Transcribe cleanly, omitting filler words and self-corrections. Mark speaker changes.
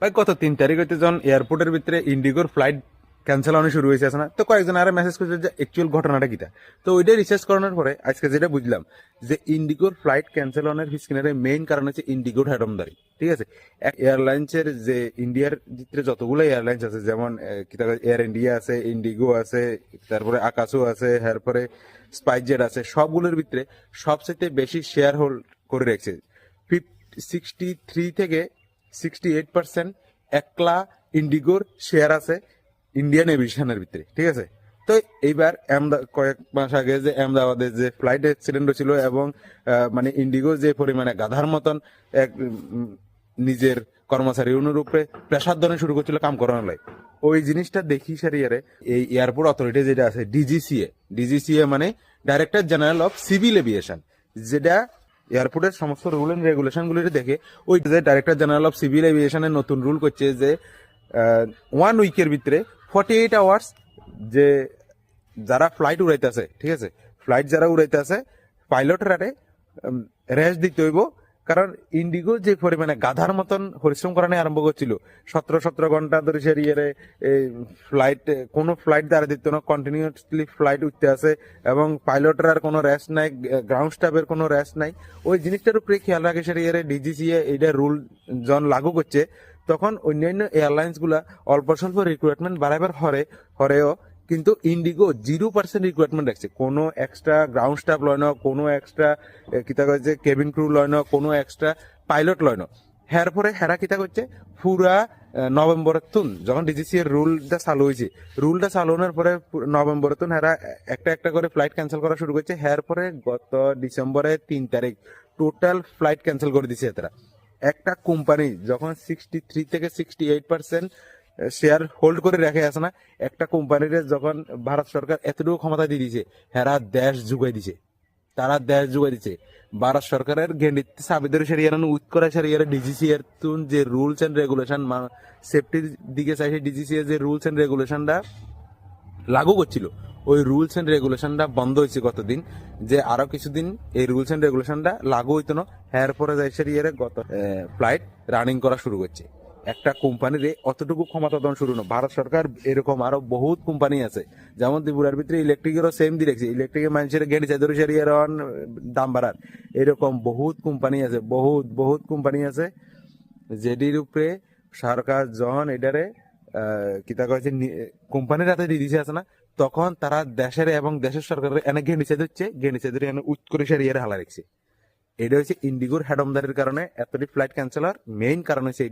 Speaker 1: ভাই গত 3 তারিখ হইতে যখন এয়ারপোর্টের ভিতরে ইন্ডিগোর ফ্লাইট ক্যান্সেল হওয়া শুরু হয়েছে আছে না, তো কয়েকজন আরে মেসেজ করছে যে অ্যাকচুয়াল ঘটনাটা কিটা। তো ওইটা রিসার্চ করানোর পরে আজকে যেটা বুঝলাম যে ইন্ডিগোর ফ্লাইট ক্যান্সেল হওয়ার পিছনের মেইন কারণ হচ্ছে ইন্ডিগোর হেডমদারি। ঠিক আছে, এয়ারলাইন্সের যে ইন্ডিয়ার ভিতরে যতগুলো এয়ারলাইন্স আছে, যেমন এয়ার ইন্ডিয়া আছে, ইন্ডিগো আছে, তারপরে আকাশও আছে, তারপরে স্পাইসজেট আছে, সবগুলোর ভিতরে সবচেয়ে বেশি শেয়ার হোল্ড করে রেখেছে 63 থেকে 68% একলা ইন্ডিগোর শেয়ার আছে ইন্ডিয়ান এভিয়েশনের ভিতরে। ঠিক আছে, তো এইবার কয়েক মাস আগে যে আহমেদাবাদে যে ফ্লাইট অ্যাক্সিডেন্ট ছিল এবং মানে ইন্ডিগো যে পরিমাণে গাধার মতন এক নিজের কর্মচারী অনুরূপে প্রেসার ধরে শুরু করছিল কাম করানোর লাই, ওই জিনিসটা দেখি সারিয়ারে এই এয়ারপোর্ট অথরিটি যেটা আছে ডিজিসিএ মানে director general of civil aviation, যেটা এয়ারপোর্টের সমস্ত রুল এন্ড রেগুলেশন গুলি দেখে ওই যে ডাইরেক্টর জেনারেল অফ সিভিল এভিয়েশনের নতুন রুল করছে যে 1 উইকের ভিতরে 48 আওয়ার্স যে যারা ফ্লাইট উড়াইতেছে, ঠিক আছে, ফ্লাইট যারা উড়াইতেছে পাইলটরারে রেস্ট দিতে হইব। কারণ ইন্ডিগো যে পরিমাণে গাধার মতন পরিশ্রম করানো আরম্ভ করছিল, 17 ঘন্টা ধরে সে ফ্লাইট, কোনো ফ্লাইট দ্বারা দিত না, কন্টিনিউসলি ফ্লাইট উঠতে আছে এবং পাইলটের আর কোনো রেস্ট নাই, গ্রাউন্ড স্টাফের কোনো রেস্ট নাই। ওই জিনিসটার উপরে খেয়াল রাখে সে ডিজিসিএ এইটা রুল যখন লাগু করছে, তখন অন্যান্য এয়ারলাইন্স গুলা অল্প স্বল্প রিক্রুটমেন্ট বাড়াবার হরেও কিন্তু ইন্ডিগো 0% রিক্রুটমেন্ট রাখছে। কোনো এক্সট্রা গ্রাউন্ড স্টাফ লয় না, কোনো এক্সট্রা কিতা করছে কেবিন ক্রু লয় না, কোনো এক্সট্রা পাইলট লয় না। হের পরে হেরা কিতা করছে পুরা নভেম্বরের তুন যখন ডিজিসি এর রুলটা চালু হয়েছে, রুলটা চালানোর পরে নভেম্বরের তুন হেরা একটা একটা করে ফ্লাইট ক্যান্সেল করা শুরু করছে। হের পরে গত ডিসেম্বরের 3 তারিখ টোটাল ফ্লাইট ক্যান্সেল করে দিছে এরা। একটা কোম্পানি যখন 63 থেকে 68% শেয়ার হোল্ড করে রেখে আছে না, একটা কোম্পানির যখন ভারত সরকার এতটুকু ক্ষমতা দিয়ে দিছে, হেরা দেশ যুগাই দিছে, তারা দেশ যুগাই দিছে। ভারত সরকারের গেন্ডিতে সাবিদের সারিয়ার উৎ করা সারিয়ার ডিজিসি এর তুন যে রুলস এন্ড রেগুলেশন সেফটির দিকে চাইছে, ডিজিসি এর যে রুলস এন্ড রেগুলেশনটা লাগু করছিল, ওই রুলস এন্ড রেগুলেশনটা বন্ধ হয়েছে গতদিন। যে আরো কিছুদিন এই রুলস এন্ড রেগুলেশনটা লাগু হইতো না, এর পরে যাইছে গত ফ্লাইট রানিং করা শুরু করছে। একটা কোম্পানির অতটুকু ক্ষমতা দেওয়া শুরু না। ভারত সরকার এরকম আরো বহুত কোম্পানি আছে, যেমন ত্রিপুরার ভিতরে ইলেকট্রিকেরও সেম দিয়ে রেখেছে, ইলেকট্রিকের মানুষের গেঁড়ি চাদরি সারিয়ে দাম বাড়ার, এরকম বহুত কোম্পানি আছে, বহুত কোম্পানি আছে যেটির উপরে সরকার যখন এটারে কিতা কয়েছে কোম্পানির হাতে দিয়ে দিছে আছে না, তখন তারা দেশের এবং দেশের সরকারের এনে গেঁড়ি চাদরি এনে উচ্চ করে সারিয়ে হালা রেখেছে। এটা হচ্ছে ইন্ডিগোর হেডমদারির কারণে এতটি ফ্লাইট ক্যান্সেল হওয়ার মেইন কারণ হচ্ছে